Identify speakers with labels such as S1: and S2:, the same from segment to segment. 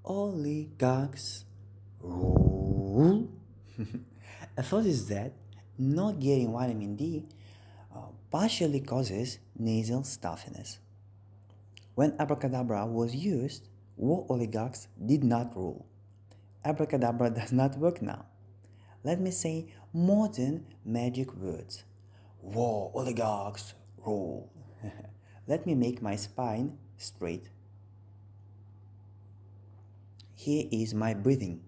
S1: Oligarchs rule. A thought is that not getting vitamin D partially causes nasal stuffiness. When abracadabra was used, war oligarchs did not rule. Abracadabra does not work now. Let me say modern magic words. War oligarchs rule. Let me make my spine straight. Here is my breathing.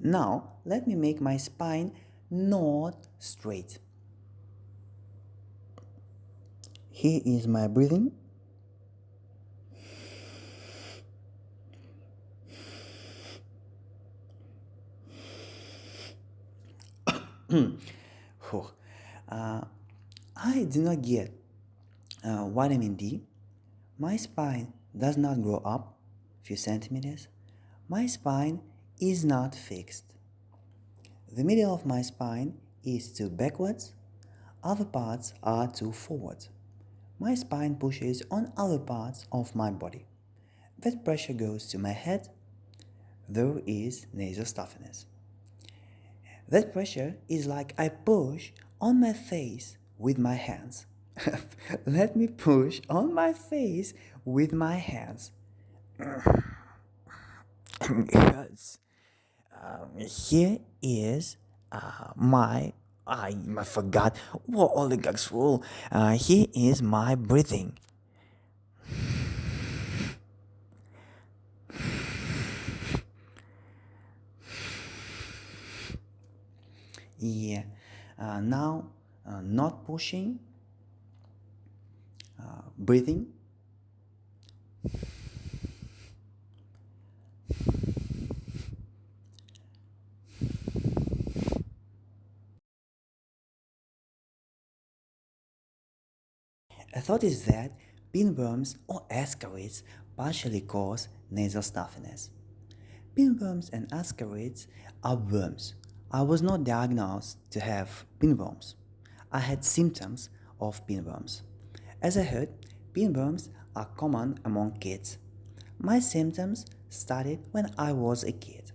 S1: Now, let me make my spine not straight. Here is my breathing. I do not get vitamin D. My spine does not grow up a few centimeters. My spine is not fixed. The middle of my spine is too backwards, other parts are too forward. My spine pushes on other parts of my body. That pressure goes to my head. There is nasal stuffiness. That pressure is like I push on my face with my hands. Let me push on my face with my hands. Yes. Here is I forgot what oligarchs rule. Here is my breathing. Yeah. Now, not pushing, breathing. A thought is that pinworms or ascarids partially cause nasal stuffiness. Pinworms and ascarids are worms. I was not diagnosed to have pinworms. I had symptoms of pinworms. As I heard, pinworms are common among kids. My symptoms started when I was a kid.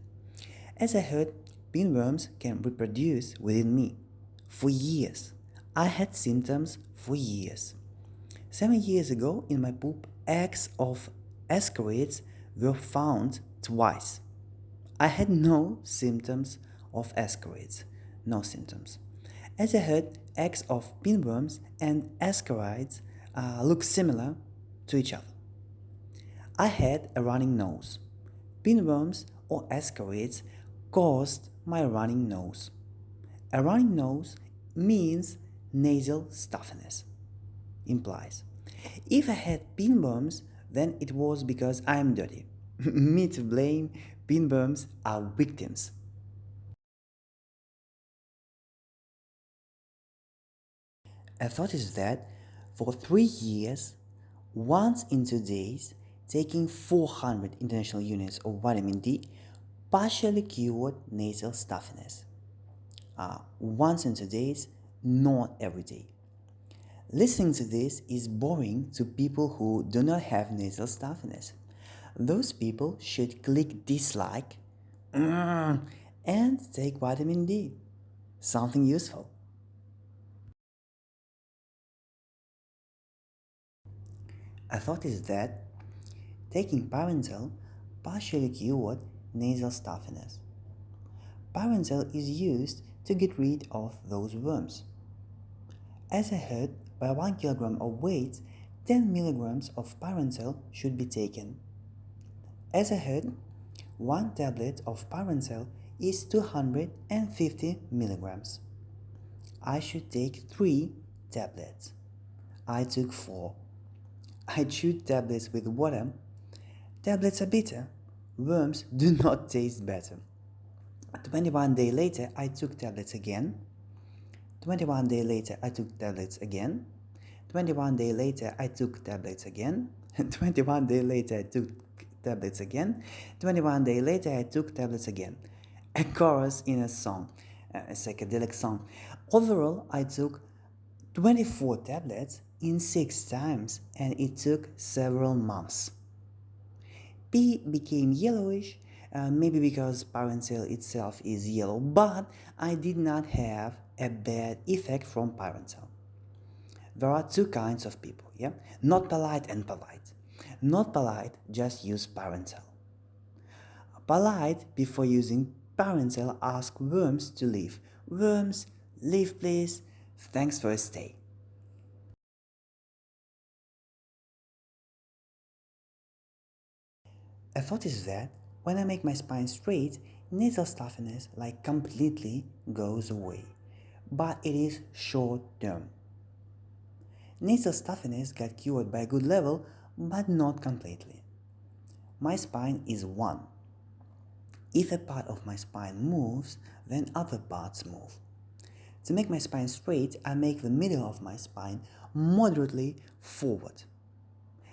S1: As I heard, pinworms can reproduce within me. For years, I had symptoms for years. 7 years ago, in my poop, eggs of ascarids were found twice. I had no symptoms of ascarids, no symptoms. As I heard, eggs of pinworms and ascarids look similar to each other. I had a running nose. Pinworms or ascarids caused my running nose. A running nose means nasal stuffiness, implies. If I had pinworms, then it was because I am dirty. Me to blame, pinworms are victims. A thought is that for 3 years, once in 2 days, taking 400 international units of vitamin D partially cured nasal stuffiness. Once in 2 days, not every day. Listening to this is boring to people who do not have nasal stuffiness. Those people should click dislike and take vitamin D, something useful. A thought is that taking parental partially cured nasal stuffiness. Parental is used to get rid of those worms. As I heard, by 1 kilogram of weight, 10 milligrams of parental should be taken. As I heard, 1 tablet of parental is 250 milligrams. I should take 3 tablets. I took 4. I chewed tablets with water. Tablets are bitter. Worms do not taste better. 21 days later, I took tablets again. 21 days later, I took tablets again. 21 days later, I took tablets again. 21 days later, I took tablets again. 21 days later, I took tablets again. A chorus in a song. a psychedelic song. Overall, I took 24 tablets in 6 times and it took several months. P became yellowish, maybe because Parental itself is yellow, but I did not have a bad effect from Parental. There are two kinds of people, yeah? Not polite and polite. Not polite, just use Parental. Polite, before using Parental, ask worms to leave. Worms, leave please. Thanks for a stay. A thought is that when I make my spine straight, nasal stuffiness like completely goes away. But it is short term. Nasal stuffiness got cured by a good level, but not completely. My spine is one. If a part of my spine moves, then other parts move. To make my spine straight, I make the middle of my spine moderately forward.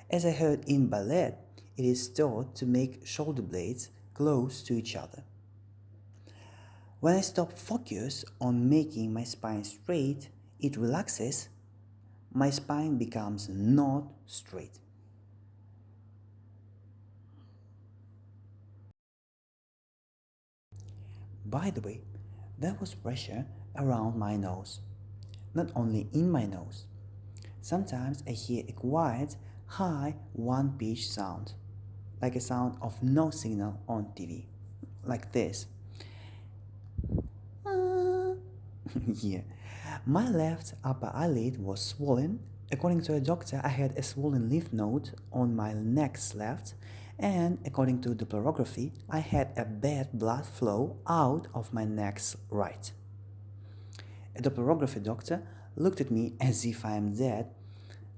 S1: As I heard in ballet, it is taught to make shoulder blades close to each other. When I stop focus on making my spine straight, it relaxes, my spine becomes not straight. By the way, there was pressure around my nose, not only in my nose. Sometimes I hear a quiet, high, one-pitch sound, like a sound of no signal on TV, like this. Yeah. My left upper eyelid was swollen. According to a doctor, I had a swollen lymph node on my neck's left, and according to Dopplerography, I had a bad blood flow out of my neck's right. A Dopplerography doctor looked at me as if I am dead.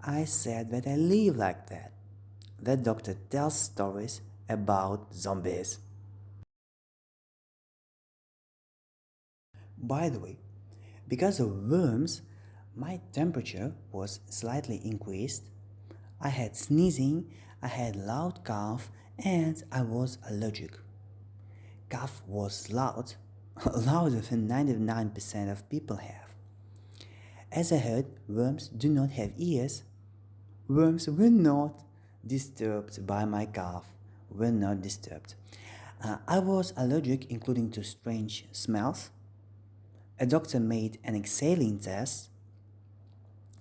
S1: I said that I live like that. That doctor tells stories about zombies. By the way, because of worms, my temperature was slightly increased. I had sneezing, I had loud cough, and I was allergic. Cough was loud, louder than 99% of people have. As I heard, worms do not have ears. Worms were not disturbed by my cough, were not disturbed. I was allergic, including to strange smells. A doctor made an exhaling test.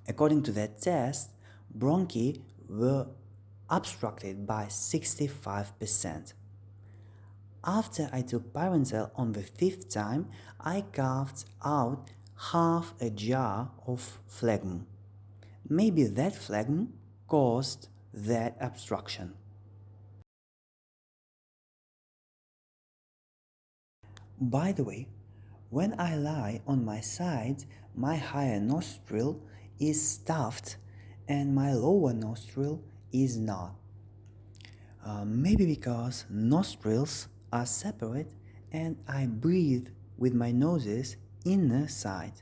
S1: According to that test, bronchi were obstructed by 65%. After I took Parental on the fifth time, I coughed out half a jar of phlegm. Maybe that phlegm caused that obstruction. By the way, when I lie on my side, my higher nostril is stuffed and my lower nostril is not. Maybe because nostrils are separate and I breathe with my noses inner side.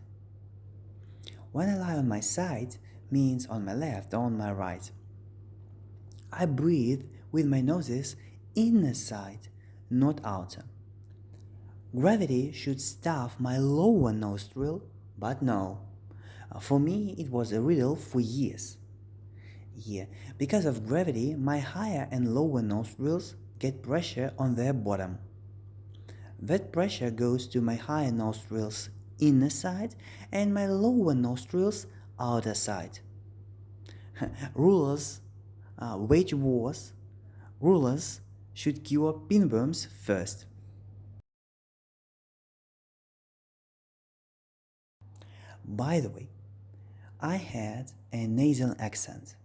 S1: When I lie on my side means on my left or on my right. I breathe with my noses inner side, not outer. Gravity should stuff my lower nostril, but no. For me, it was a riddle for years. Yeah, because of gravity, my higher and lower nostrils get pressure on their bottom. That pressure goes to my higher nostrils inner side and my lower nostrils outer side. Rulers wage wars. Rulers should cure pinworms first. By the way, I had a nasal accent,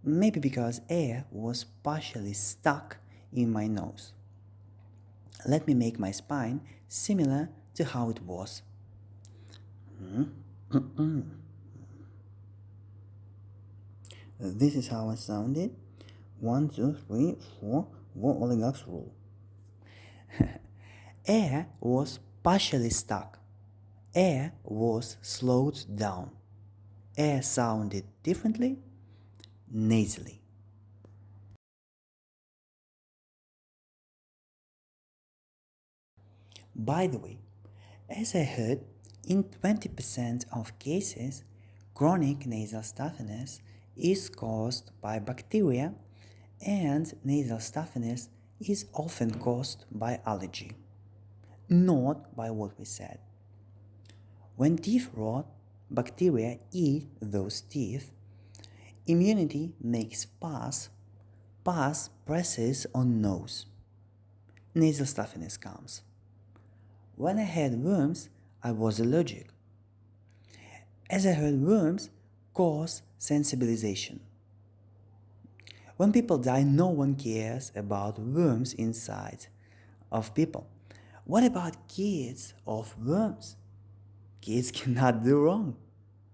S1: maybe because air was partially stuck in my nose. Let me make my spine similar to how it was. This is how I sounded. 1, 2, 3, 4, war oligarchs rule. Air was partially stuck. Air was slowed down. Air sounded differently, nasally. By the way, As I heard, in 20% of cases, chronic nasal stuffiness is caused by bacteria, and nasal stuffiness is often caused by allergy, not by what we said. When teeth rot, bacteria eat those teeth. Immunity makes pus presses on nose. Nasal stuffiness comes. When I had worms, I was allergic. As I heard, worms cause sensibilization. When people die, no one cares about worms inside of people. What about kids of worms? Kids cannot do wrong.